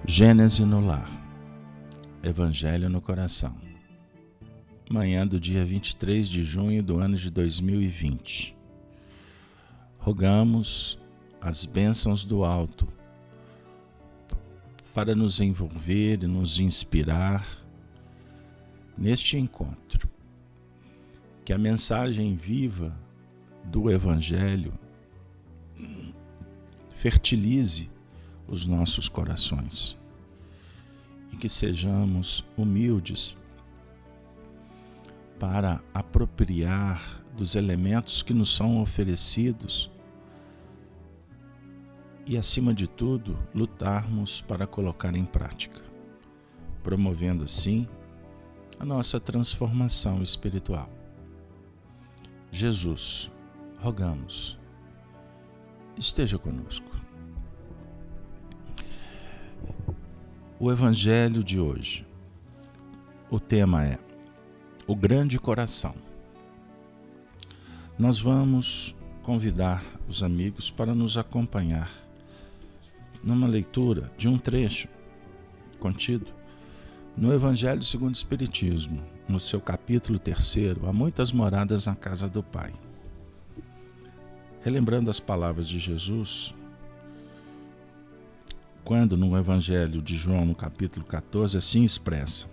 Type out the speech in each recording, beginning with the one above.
Gênese no lar, Evangelho no coração. Manhã do dia 23 de junho do ano de 2020. Rogamos as bênçãos do alto para nos envolver e nos inspirar neste encontro. Que a mensagem viva do Evangelho fertilize os nossos corações e que sejamos humildes para apropriar dos elementos que nos são oferecidos e, acima de tudo, lutarmos para colocar em prática, promovendo assim a nossa transformação espiritual. Jesus, rogamos, esteja conosco. O Evangelho de hoje, o tema é o grande coração. Nós vamos convidar os amigos para nos acompanhar numa leitura de um trecho contido no Evangelho segundo o Espiritismo, no seu capítulo 3, Há muitas moradas na casa do Pai. Relembrando as palavras de Jesus, quando no Evangelho de João, no capítulo 14, assim expressa: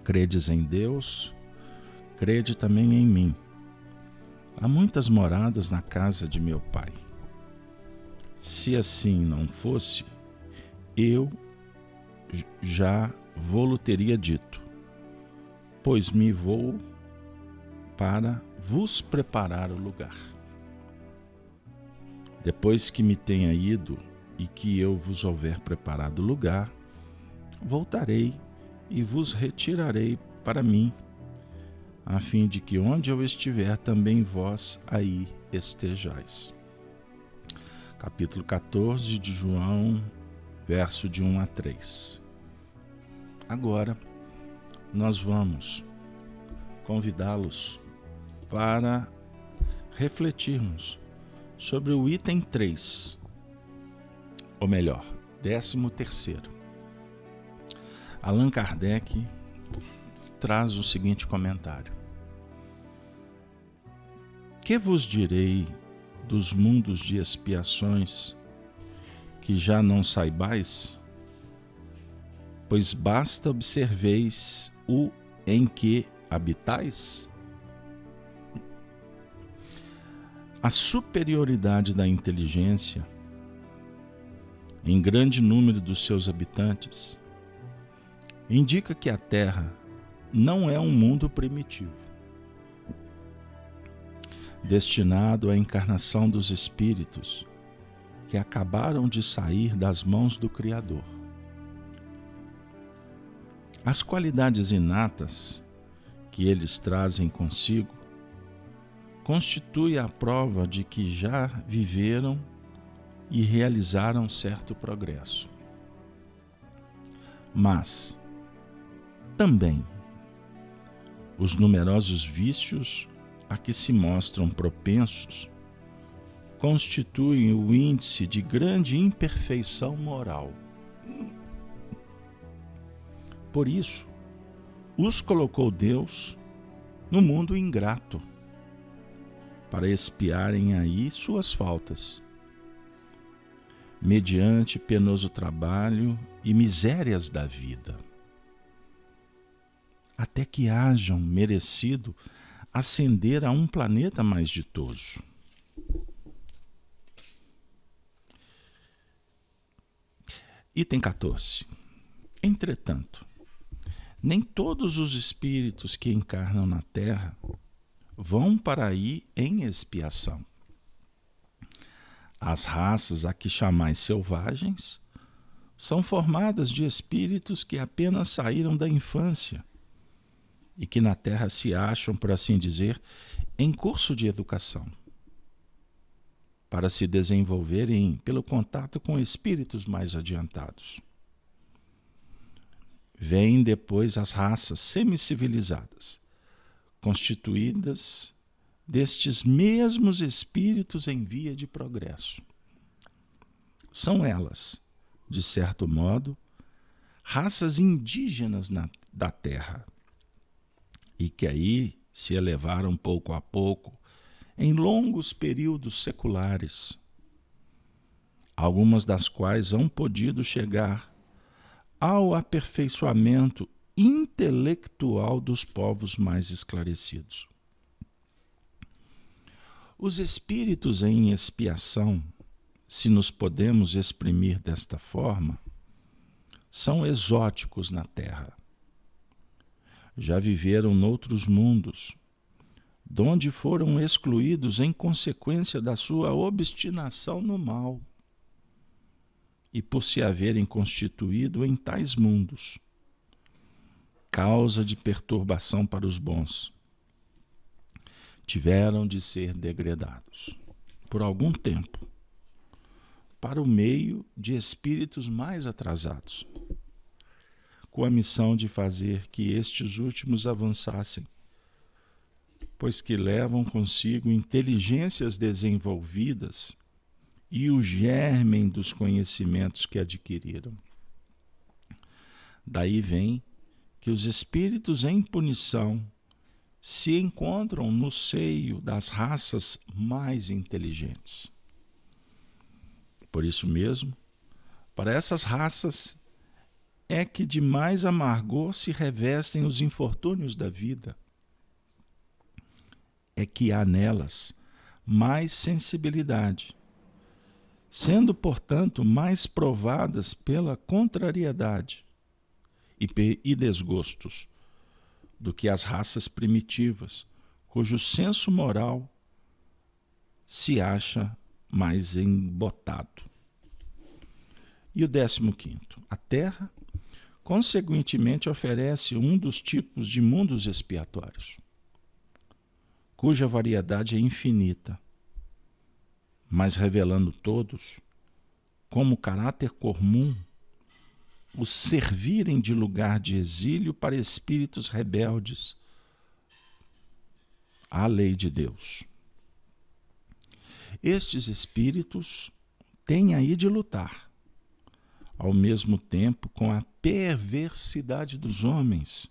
credes em Deus, crede também em mim. Há muitas moradas na casa de meu Pai. Se assim não fosse, eu já vô-lo teria dito, pois me vou para vos preparar o lugar. Depois que me tenha ido e que eu vos houver preparado o lugar, voltarei e vos retirarei para mim, a fim de que onde eu estiver também vós aí estejais. Capítulo 14 de João, verso de 1 a 3. Agora, nós vamos convidá-los para refletirmos sobre o item 3, ou melhor, 13º. Allan Kardec traz o seguinte comentário: que vos direi dos mundos de expiações que já não saibais? Pois basta observeis o em que habitais. A superioridade da inteligência em grande número dos seus habitantes indica que a Terra não é um mundo primitivo, destinado à encarnação dos espíritos que acabaram de sair das mãos do Criador. As qualidades inatas que eles trazem consigo constituem a prova de que já viveram e realizaram certo progresso. Mas também os numerosos vícios a que se mostram propensos constituem o índice de grande imperfeição moral. Por isso, os colocou Deus no mundo ingrato, para expiarem aí suas faltas, mediante penoso trabalho e misérias da vida, até que hajam merecido ascender a um planeta mais ditoso. Item 14. Entretanto, nem todos os espíritos que encarnam na Terra vão para aí em expiação. As raças a que chamais selvagens são formadas de espíritos que apenas saíram da infância e que na Terra se acham, por assim dizer, em curso de educação, para se desenvolverem pelo contato com espíritos mais adiantados. Vêm depois as raças semicivilizadas, constituídas destes mesmos espíritos em via de progresso. São elas de certo modo, raças indígenas da terra, e que aí se elevaram pouco a pouco em longos períodos seculares, algumas das quais hão podido chegar ao aperfeiçoamento intelectual dos povos mais esclarecidos. Os espíritos em expiação, se nos podemos exprimir desta forma, são exóticos na Terra. Já viveram noutros mundos, donde foram excluídos em consequência da sua obstinação no mal, e por se haverem constituído em tais mundos, causa de perturbação para os bons, tiveram de ser degradados, por algum tempo, para o meio de espíritos mais atrasados, com a missão de fazer que estes últimos avançassem, pois que levam consigo inteligências desenvolvidas e o germen dos conhecimentos que adquiriram. Daí vem que os espíritos em punição se encontram no seio das raças mais inteligentes. Por isso mesmo, para essas raças é que de mais amargor se revestem os infortúnios da vida. É que há nelas mais sensibilidade, sendo, portanto, mais provadas pela contrariedade e desgostos do que as raças primitivas, cujo senso moral se acha mais embotado. E o 15º, a Terra, consequentemente, oferece um dos tipos de mundos expiatórios, cuja variedade é infinita, mas revelando todos, como caráter comum, os servirem de lugar de exílio para espíritos rebeldes à lei de Deus. Estes espíritos têm aí de lutar, ao mesmo tempo com a perversidade dos homens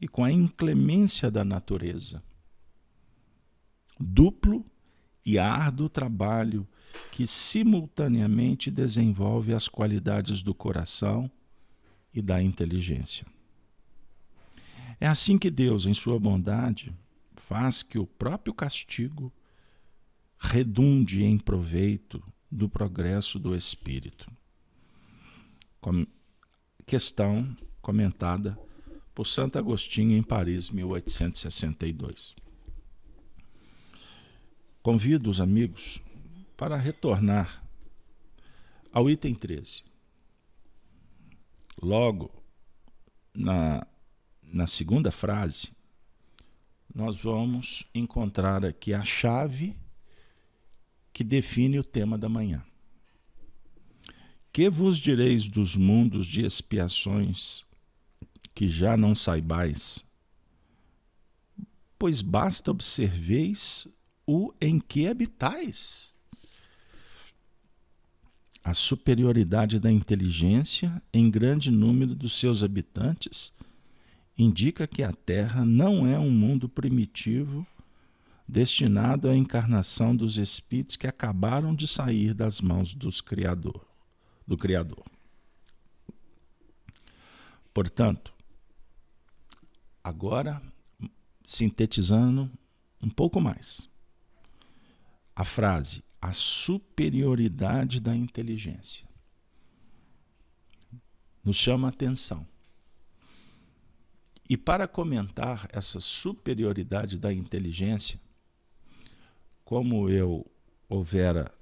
e com a inclemência da natureza. Duplo e árduo trabalho que simultaneamente desenvolve as qualidades do coração e da inteligência. É assim que Deus, em sua bondade, faz que o próprio castigo redunde em proveito do progresso do espírito. Questão comentada por Santo Agostinho em Paris, 1862. Convido os amigos para retornar ao item 13. Logo, na segunda frase, nós vamos encontrar aqui a chave que define o tema da manhã. Que vos direis dos mundos de expiações que já não saibais? Pois basta observeis o em que habitais. A superioridade da inteligência em grande número dos seus habitantes indica que a Terra não é um mundo primitivo destinado à encarnação dos espíritos que acabaram de sair das mãos do Criador. Portanto, agora, sintetizando um pouco mais, a frase, a superioridade da inteligência, nos chama a atenção. E para comentar essa superioridade da inteligência, como eu houvera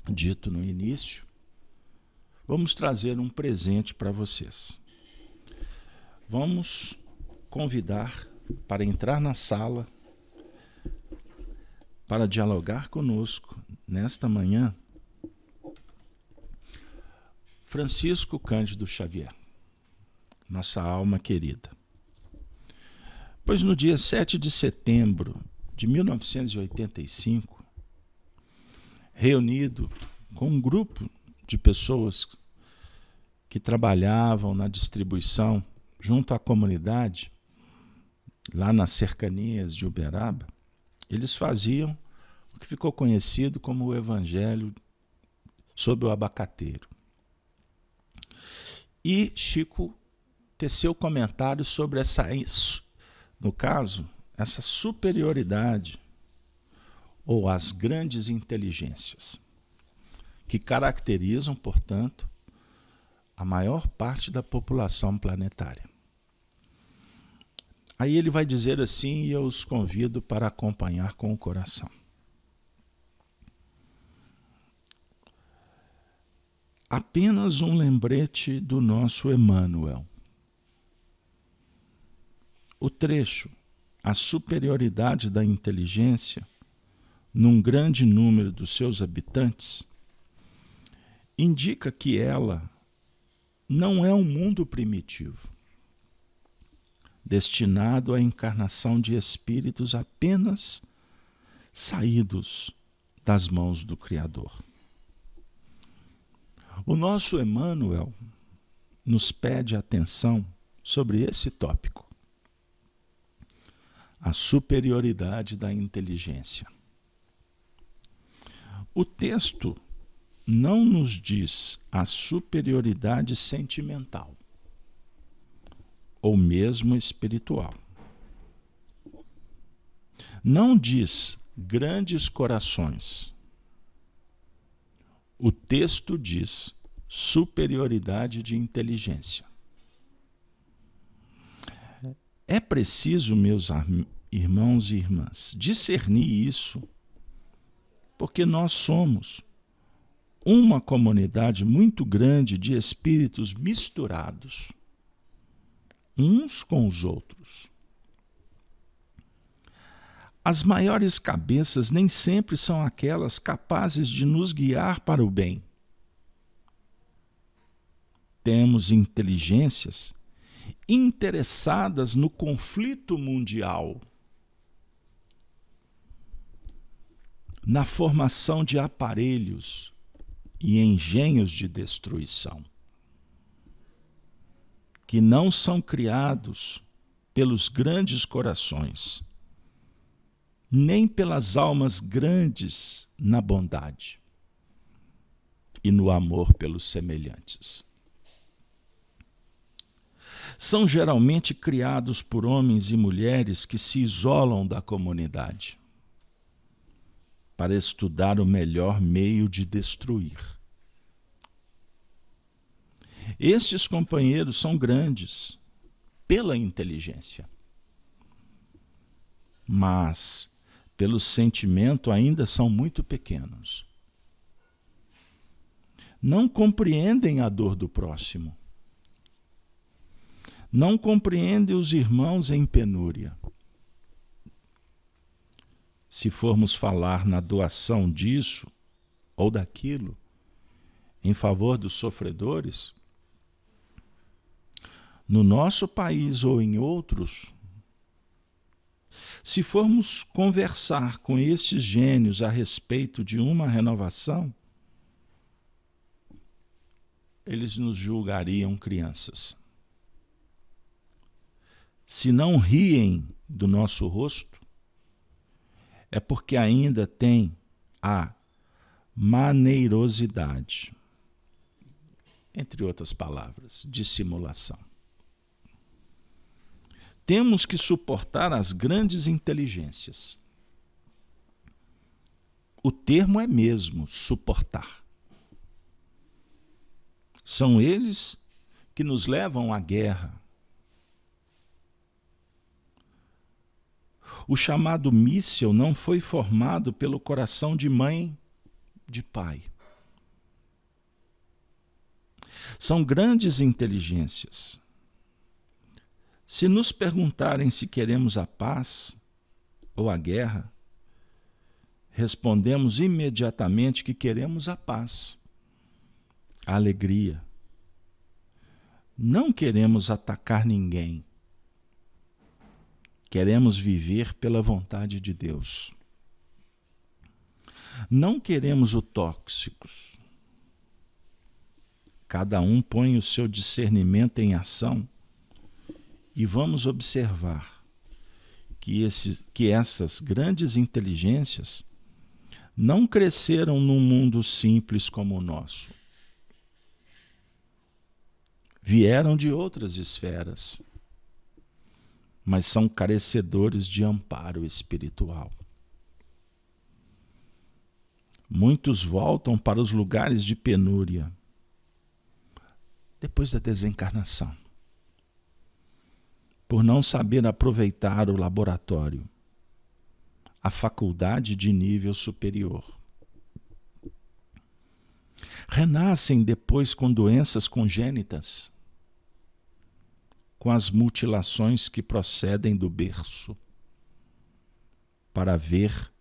dito no início, vamos trazer um presente para vocês. Vamos convidar para entrar na sala para dialogar conosco nesta manhã Francisco Cândido Xavier, nossa alma querida. Pois no dia 7 de setembro de 1985, reunido com um grupo de pessoas que trabalhavam na distribuição junto à comunidade, lá nas cercanias de Uberaba, eles faziam o que ficou conhecido como o Evangelho sobre o abacateiro. E Chico teceu comentários sobre no caso, essa superioridade ou as grandes inteligências que caracterizam, portanto, a maior parte da população planetária. Aí ele vai dizer assim, e eu os convido para acompanhar com o coração. Apenas um lembrete do nosso Emmanuel. O trecho, a superioridade da inteligência num grande número dos seus habitantes, indica que ela não é um mundo primitivo, destinado à encarnação de espíritos apenas saídos das mãos do Criador. O nosso Emmanuel nos pede atenção sobre esse tópico, a superioridade da inteligência. O texto não nos diz a superioridade sentimental ou mesmo espiritual. Não diz grandes corações. O texto diz superioridade de inteligência. É preciso, meus irmãos e irmãs, discernir isso, porque nós somos uma comunidade muito grande de espíritos misturados, uns com os outros. As maiores cabeças nem sempre são aquelas capazes de nos guiar para o bem. Temos inteligências interessadas no conflito mundial, na formação de aparelhos e engenhos de destruição, que não são criados pelos grandes corações, nem pelas almas grandes na bondade e no amor pelos semelhantes. São geralmente criados por homens e mulheres que se isolam da comunidade para estudar o melhor meio de destruir. Estes companheiros são grandes pela inteligência, mas pelo sentimento ainda são muito pequenos. Não compreendem a dor do próximo. Não compreendem os irmãos em penúria. Se formos falar na doação disso ou daquilo em favor dos sofredores, no nosso país ou em outros, se formos conversar com estes gênios a respeito de uma renovação, eles nos julgariam crianças. Se não riem do nosso rosto, é porque ainda tem a maneirosidade, entre outras palavras, dissimulação. Temos que suportar as grandes inteligências. O termo é mesmo suportar. São eles que nos levam à guerra. O chamado míssil não foi formado pelo coração de mãe, de pai. São grandes inteligências. Se nos perguntarem se queremos a paz ou a guerra, respondemos imediatamente que queremos a paz, a alegria. Não queremos atacar ninguém. Queremos viver pela vontade de Deus. Não queremos o tóxicos. Cada um põe o seu discernimento em ação e vamos observar que essas grandes inteligências não cresceram num mundo simples como o nosso. Vieram de outras esferas, mas são carecedores de amparo espiritual. Muitos voltam para os lugares de penúria depois da desencarnação, por não saber aproveitar o laboratório, a faculdade de nível superior. Renascem depois com doenças congênitas, com as mutilações que procedem do berço, para ver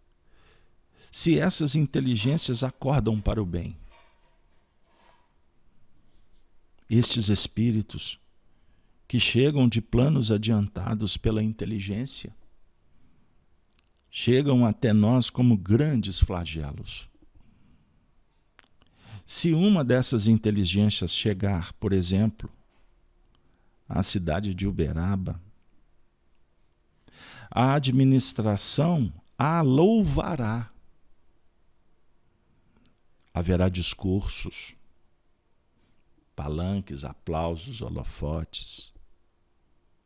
se essas inteligências acordam para o bem. Estes espíritos que chegam de planos adiantados pela inteligência, chegam até nós como grandes flagelos. Se uma dessas inteligências chegar, por exemplo, à cidade de Uberaba, a administração a louvará. Haverá discursos, palanques, aplausos, holofotes,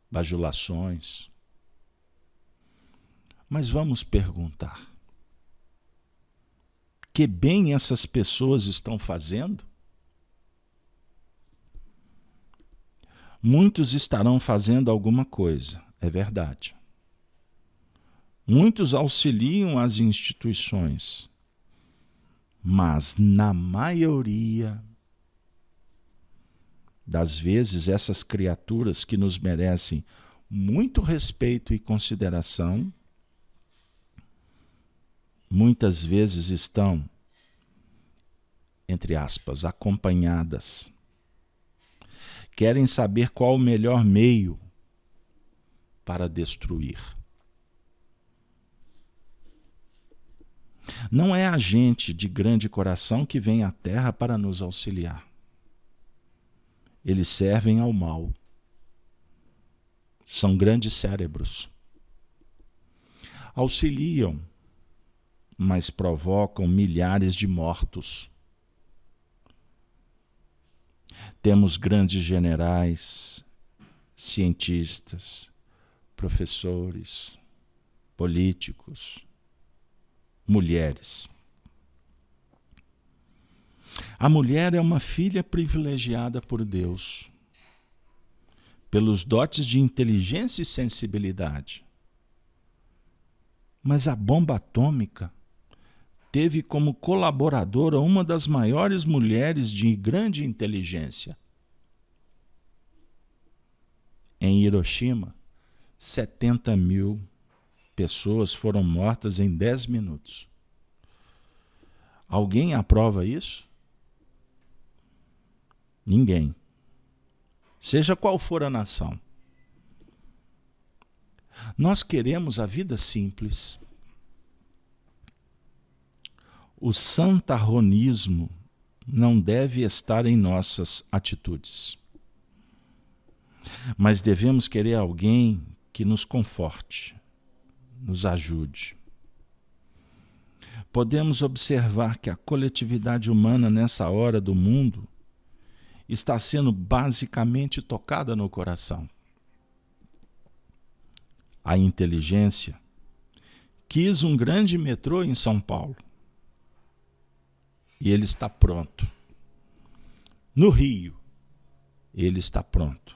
bajulações. Mas vamos perguntar: que bem essas pessoas estão fazendo? Muitos estarão fazendo alguma coisa, é verdade. Muitos auxiliam as instituições, mas na maioria das vezes essas criaturas que nos merecem muito respeito e consideração, muitas vezes estão, entre aspas, acompanhadas. Querem saber qual o melhor meio para destruir. Não é a gente de grande coração que vem à Terra para nos auxiliar. Eles servem ao mal. São grandes cérebros. Auxiliam, mas provocam milhares de mortos. Temos grandes generais, cientistas, professores, políticos, mulheres. A mulher é uma filha privilegiada por Deus, pelos dotes de inteligência e sensibilidade. Mas a bomba atômica teve como colaboradora uma das maiores mulheres de grande inteligência. Em Hiroshima, 70.000 pessoas foram mortas em 10 minutos. Alguém aprova isso? Ninguém. Seja qual for a nação. Nós queremos a vida simples. O santarronismo não deve estar em nossas atitudes. Mas devemos querer alguém que nos conforte, nos ajude. Podemos observar que a coletividade humana nessa hora do mundo está sendo basicamente tocada no coração. A inteligência quis um grande metrô em São Paulo. E ele está pronto. No Rio, ele está pronto.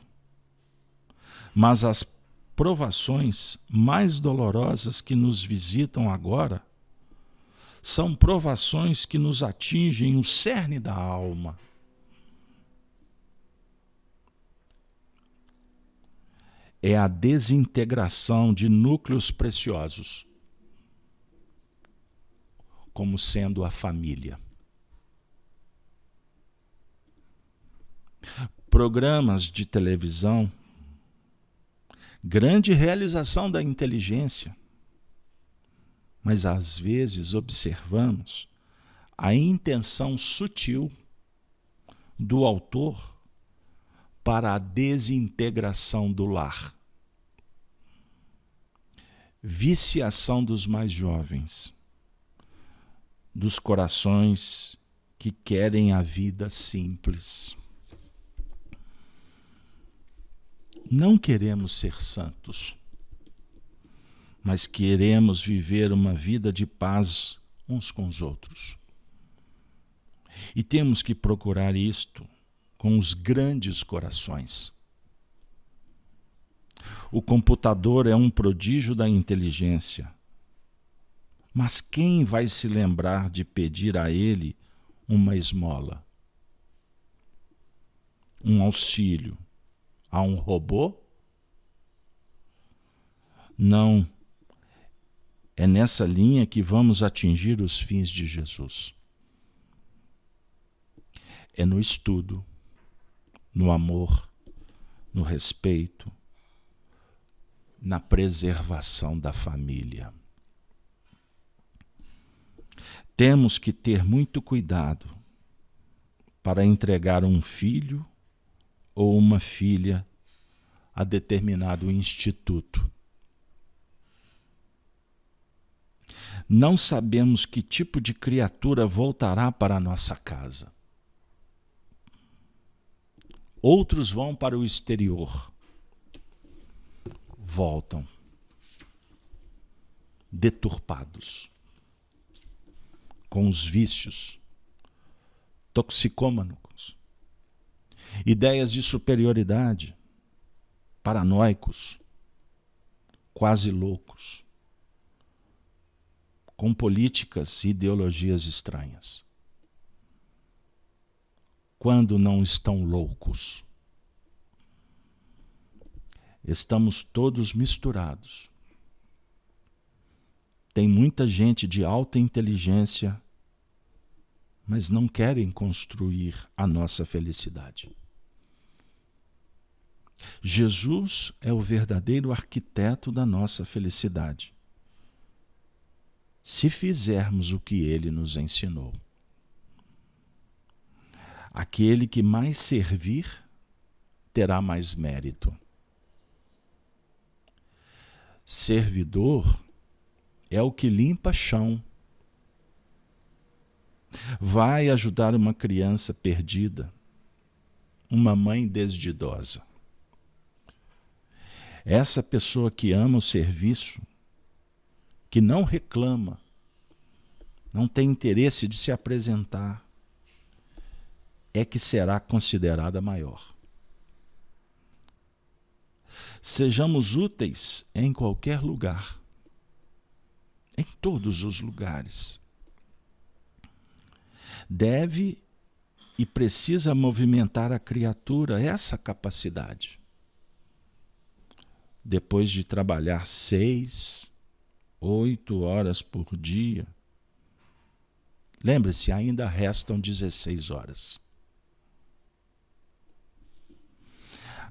Mas as provações mais dolorosas que nos visitam agora são provações que nos atingem o cerne da alma. É a desintegração de núcleos preciosos, como sendo a família. Programas de televisão, grande realização da inteligência, mas às vezes observamos a intenção sutil do autor para a desintegração do lar. Viciação dos mais jovens, dos corações que querem a vida simples. Não queremos ser santos, mas queremos viver uma vida de paz uns com os outros. E temos que procurar isto com os grandes corações. O computador é um prodígio da inteligência, mas quem vai se lembrar de pedir a ele uma esmola, um auxílio a um robô? Não. É nessa linha que vamos atingir os fins de Jesus. É no estudo, no amor, no respeito, na preservação da família. Temos que ter muito cuidado para entregar um filho ou uma filha a determinado instituto. Não sabemos que tipo de criatura voltará para a nossa casa. Outros vão para o exterior. Voltam deturpados, com os vícios, toxicômanos, ideias de superioridade, paranoicos, quase loucos, com políticas e ideologias estranhas. Quando não estão loucos, estamos todos misturados. Tem muita gente de alta inteligência, mas não querem construir a nossa felicidade. Jesus é o verdadeiro arquiteto da nossa felicidade, se fizermos o que ele nos ensinou. Aquele que mais servir terá mais mérito. Servidor é o que limpa chão. Vai ajudar uma criança perdida, uma mãe desdidosa. Essa pessoa que ama o serviço, que não reclama, não tem interesse de se apresentar, é que será considerada maior. Sejamos úteis em qualquer lugar, em todos os lugares. Deve e precisa movimentar a criatura essa capacidade. Depois de trabalhar 6, 8 horas por dia, lembre-se, ainda restam 16 horas.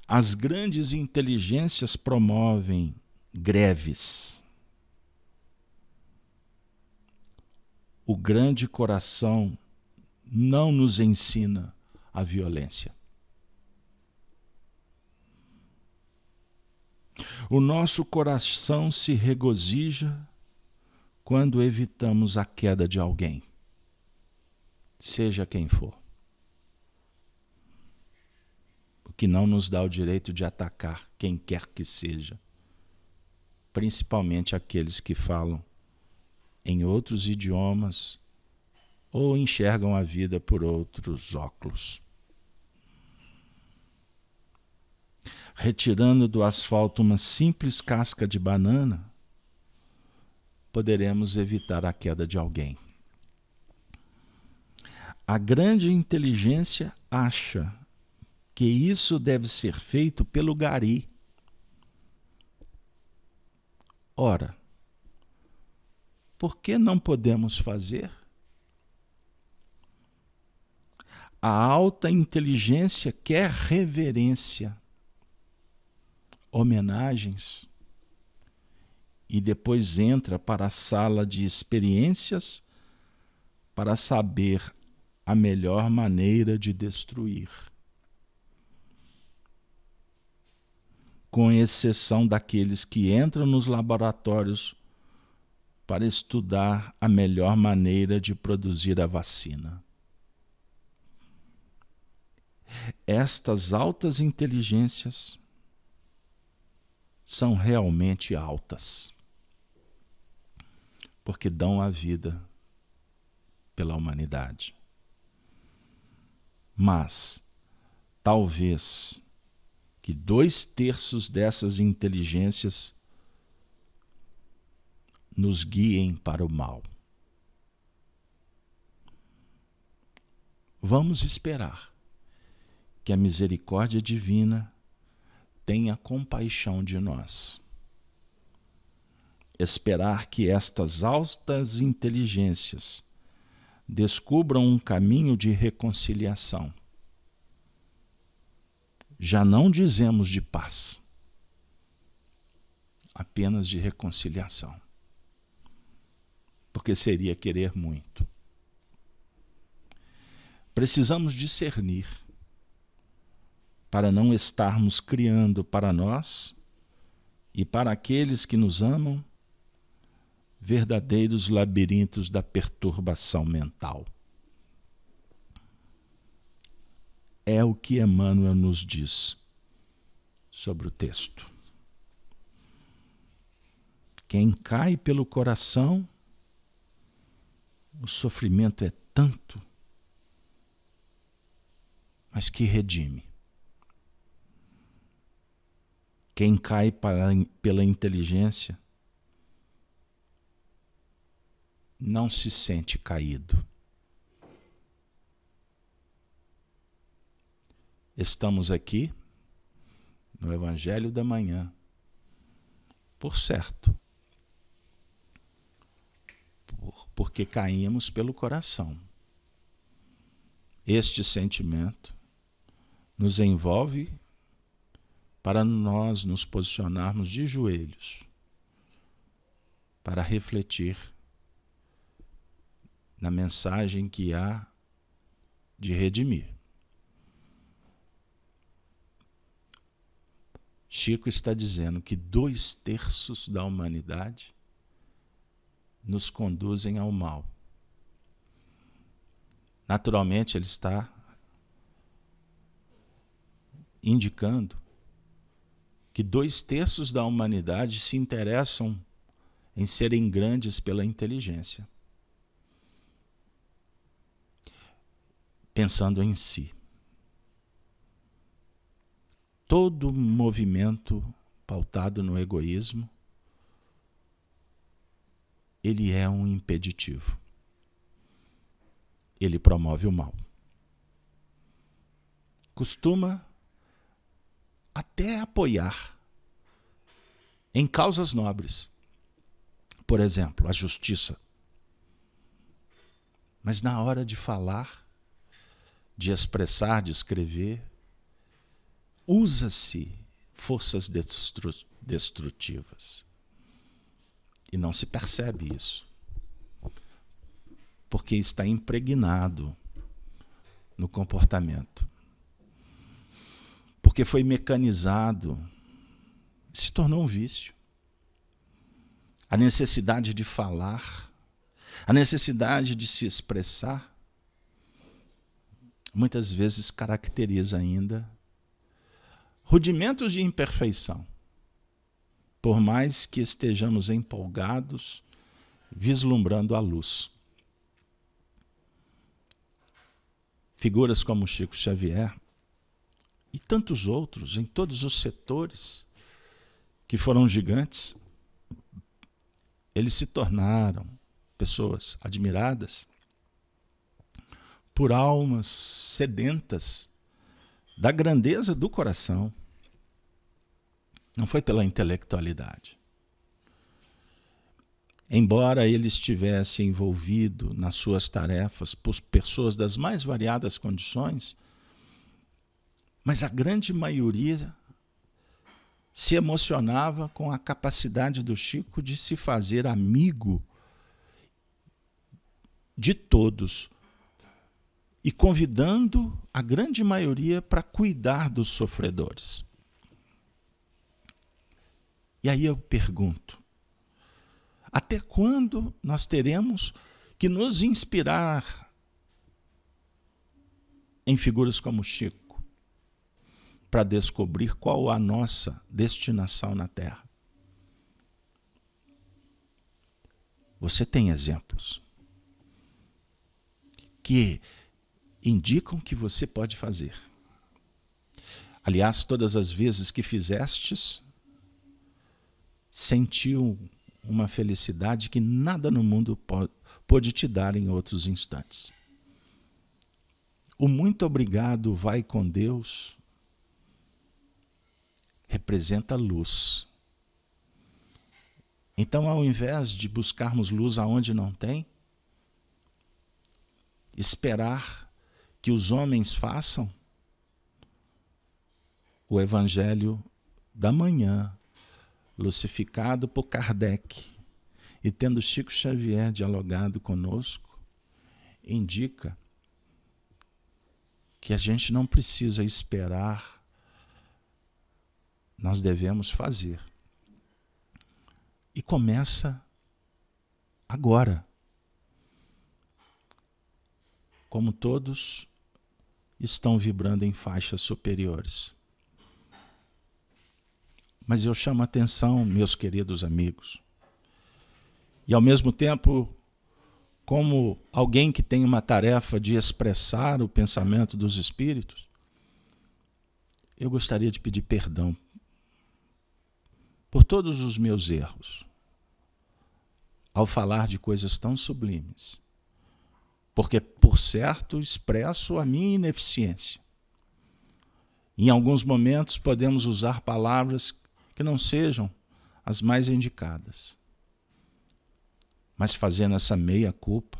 As grandes inteligências promovem greves. O grande coração não nos ensina a violência. O nosso coração se regozija quando evitamos a queda de alguém, seja quem for. O que não nos dá o direito de atacar quem quer que seja, principalmente aqueles que falam em outros idiomas ou enxergam a vida por outros óculos. Retirando do asfalto uma simples casca de banana, poderemos evitar a queda de alguém. A grande inteligência acha que isso deve ser feito pelo gari. Ora, por que não podemos fazer? A alta inteligência quer reverência, homenagens, e depois entra para a sala de experiências para saber a melhor maneira de destruir, com exceção daqueles que entram nos laboratórios para estudar a melhor maneira de produzir a vacina. Estas altas inteligências são realmente altas, porque dão a vida pela humanidade. Mas, talvez, que 2/3 dessas inteligências nos guiem para o mal. Vamos esperar que a misericórdia divina tenha compaixão de nós. Esperar que estas altas inteligências descubram um caminho de reconciliação. Já não dizemos de paz, apenas de reconciliação, porque seria querer muito. Precisamos discernir para não estarmos criando para nós e para aqueles que nos amam verdadeiros labirintos da perturbação mental. É o que Emmanuel nos diz sobre o texto. Quem cai pelo coração, o sofrimento é tanto, mas que redime. Quem cai pela inteligência não se sente caído. Estamos aqui no Evangelho da Manhã, por certo, porque caímos pelo coração. Este sentimento nos envolve para nós nos posicionarmos de joelhos, para refletir na mensagem que há de redimir. Chico está dizendo que 2/3 da humanidade nos conduzem ao mal. Naturalmente, ele está indicando que 2/3 da humanidade se interessam em serem grandes pela inteligência, pensando em si. Todo movimento pautado no egoísmo, ele é um impeditivo. Ele promove o mal. Costuma até apoiar em causas nobres. Por exemplo, a justiça. Mas na hora de falar, de expressar, de escrever, usa-se forças destrutivas. E não se percebe isso, porque está impregnado no comportamento. Porque foi mecanizado, se tornou um vício. A necessidade de falar, a necessidade de se expressar, muitas vezes caracteriza ainda rudimentos de imperfeição, por mais que estejamos empolgados, vislumbrando a luz. Figuras como Chico Xavier e tantos outros, em todos os setores, que foram gigantes, eles se tornaram pessoas admiradas por almas sedentas da grandeza do coração. Não foi pela intelectualidade. Embora ele estivesse envolvido nas suas tarefas por pessoas das mais variadas condições, mas a grande maioria se emocionava com a capacidade do Chico de se fazer amigo de todos e convidando a grande maioria para cuidar dos sofredores. E aí eu pergunto, até quando nós teremos que nos inspirar em figuras como Chico para descobrir qual a nossa destinação na Terra? Você tem exemplos que indicam que você pode fazer. Aliás, todas as vezes que fizestes, sentiu uma felicidade que nada no mundo pode te dar em outros instantes. O muito obrigado vai com Deus representa luz. Então, ao invés de buscarmos luz aonde não tem, esperar que os homens façam, o Evangelho da Manhã, lucificado por Kardec, e tendo Chico Xavier dialogado conosco, indica que a gente não precisa esperar, nós devemos fazer. E começa agora. Como todos estão vibrando em faixas superiores. Mas eu chamo a atenção, meus queridos amigos, e ao mesmo tempo, como alguém que tem uma tarefa de expressar o pensamento dos espíritos, eu gostaria de pedir perdão por todos os meus erros ao falar de coisas tão sublimes, porque, por certo, expresso a minha ineficiência. Em alguns momentos podemos usar palavras que não sejam as mais indicadas, mas fazendo essa meia-culpa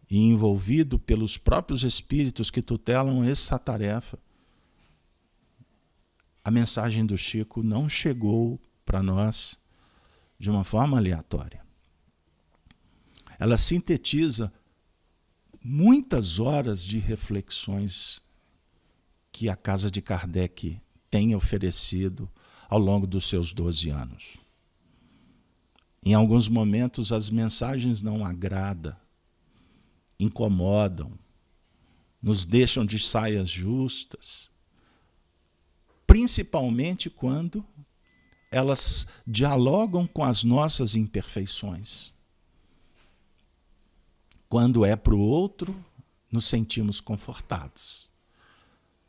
e envolvido pelos próprios espíritos que tutelam essa tarefa, a mensagem do Chico não chegou para nós de uma forma aleatória. Ela sintetiza muitas horas de reflexões que a Casa de Kardec tem oferecido ao longo dos seus 12 anos. Em alguns momentos as mensagens não agradam, incomodam, nos deixam de saias justas, principalmente quando elas dialogam com as nossas imperfeições. Quando é para o outro, nos sentimos confortados.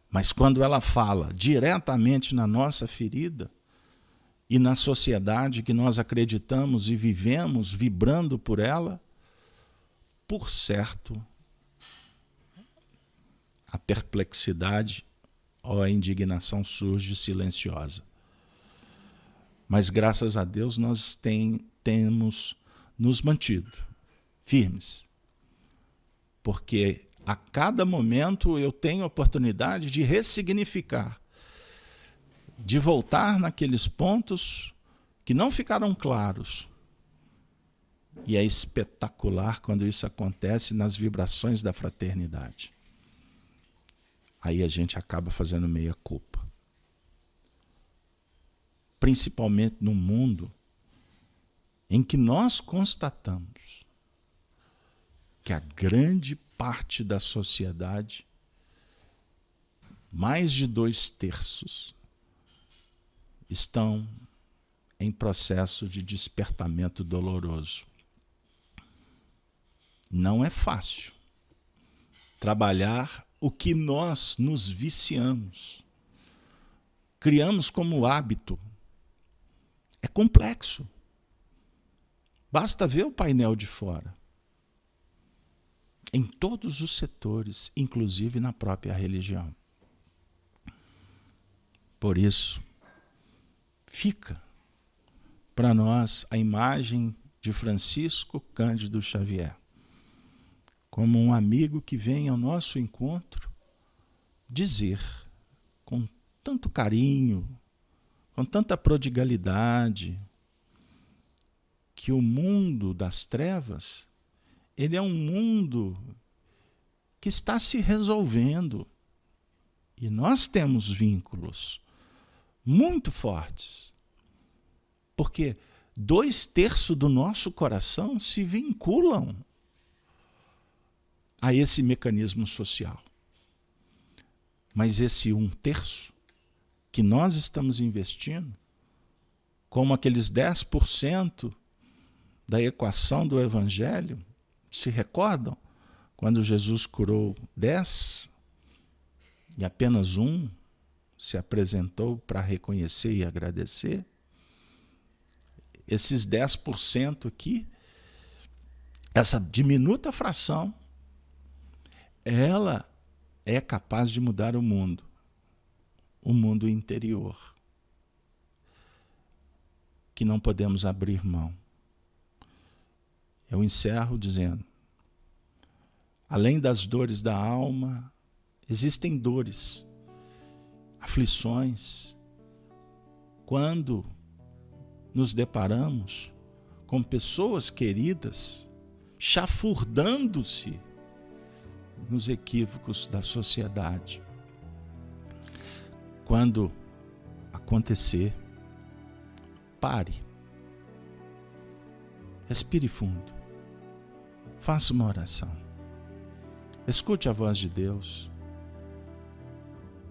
Mas quando ela fala diretamente na nossa ferida e na sociedade que nós acreditamos e vivemos vibrando por ela, por certo, a perplexidade ou a indignação surge silenciosa. Mas graças a Deus nós temos nos mantido firmes, porque a cada momento eu tenho a oportunidade de ressignificar, de voltar naqueles pontos que não ficaram claros. E é espetacular quando isso acontece nas vibrações da fraternidade. Aí a gente acaba fazendo meia-culpa. Principalmente num mundo em que nós constatamos que a grande parte da sociedade, mais de 2/3, estão em processo de despertamento doloroso. Não é fácil trabalhar o que nós nos viciamos, criamos como hábito. É complexo. Basta ver o painel de fora. Em todos os setores, inclusive na própria religião. Por isso, fica para nós a imagem de Francisco Cândido Xavier, como um amigo que vem ao nosso encontro dizer com tanto carinho, com tanta prodigalidade, que o mundo das trevas, ele é um mundo que está se resolvendo. E nós temos vínculos muito fortes, porque 2/3 do nosso coração se vinculam a esse mecanismo social. Mas esse 1/3 que nós estamos investindo, como aqueles 10% da equação do Evangelho, se recordam? Quando Jesus curou 10 e apenas 1 se apresentou para reconhecer e agradecer, esses 10% aqui, essa diminuta fração, ela é capaz de mudar o mundo interior, que não podemos abrir mão. Eu encerro dizendo, além das dores da alma, existem dores, aflições, quando nos deparamos com pessoas queridas chafurdando-se nos equívocos da sociedade. Quando acontecer, pare, respire fundo, faça uma oração, escute a voz de Deus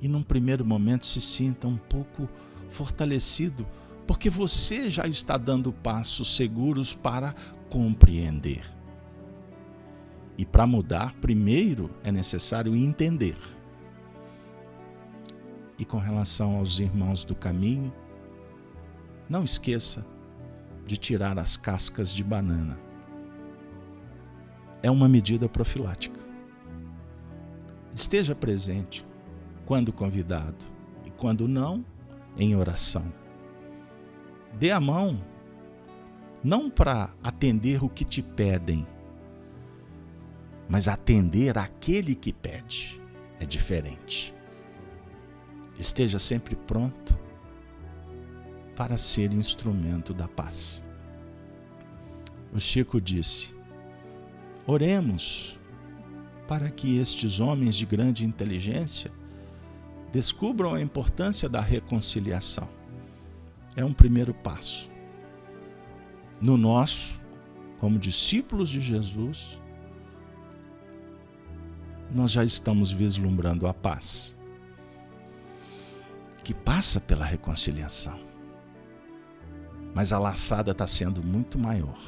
e num primeiro momento se sinta um pouco fortalecido, porque você já está dando passos seguros para compreender. E para mudar, primeiro é necessário entender. E com relação aos irmãos do caminho, não esqueça de tirar as cascas de banana. É uma medida profilática. Esteja presente quando convidado e quando não, em oração. Dê a mão, não para atender o que te pedem, mas atender aquele que pede. É diferente. Esteja sempre pronto para ser instrumento da paz. O Chico disse, oremos para que estes homens de grande inteligência descubram a importância da reconciliação. É um primeiro passo. No nosso, como discípulos de Jesus, nós já estamos vislumbrando a paz, que passa pela reconciliação. Mas a laçada está sendo muito maior.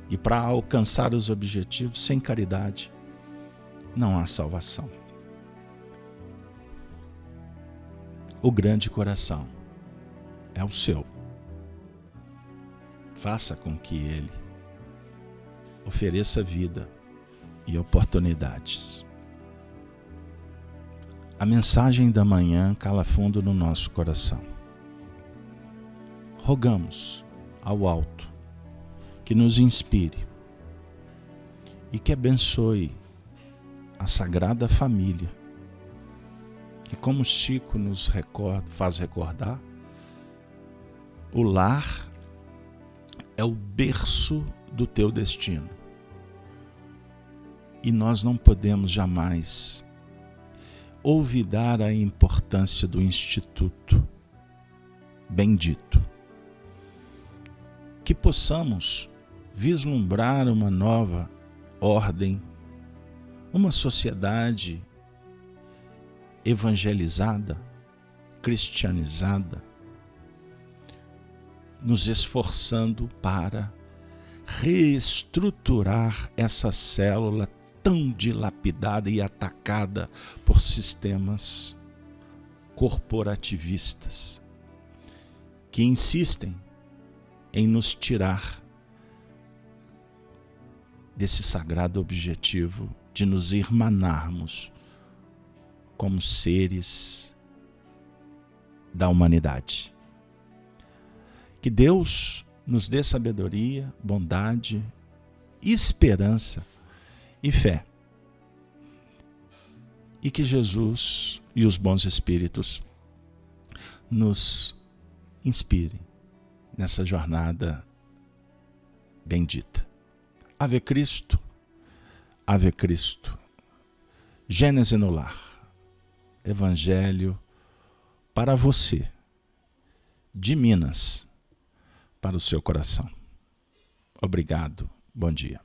E para alcançar os objetivos, sem caridade, não há salvação. O grande coração é o seu. Faça com que ele ofereça vida e oportunidades. A mensagem da manhã cala fundo no nosso coração. Rogamos ao alto que nos inspire e que abençoe a Sagrada Família, que, como Chico nos faz recordar, o lar é o berço do teu destino. E nós não podemos jamais olvidar a importância do Instituto bendito. Que possamos vislumbrar uma nova ordem, uma sociedade evangelizada, cristianizada, nos esforçando para reestruturar essa célula tão dilapidada e atacada por sistemas corporativistas que insistem em nos tirar desse sagrado objetivo de nos irmanarmos como seres da humanidade. Que Deus nos dê sabedoria, bondade, esperança e fé. E que Jesus e os bons espíritos nos inspirem nessa jornada bendita. Ave Cristo, Gênese no Lar. Evangelho para você, de Minas, para o seu coração. Obrigado, bom dia.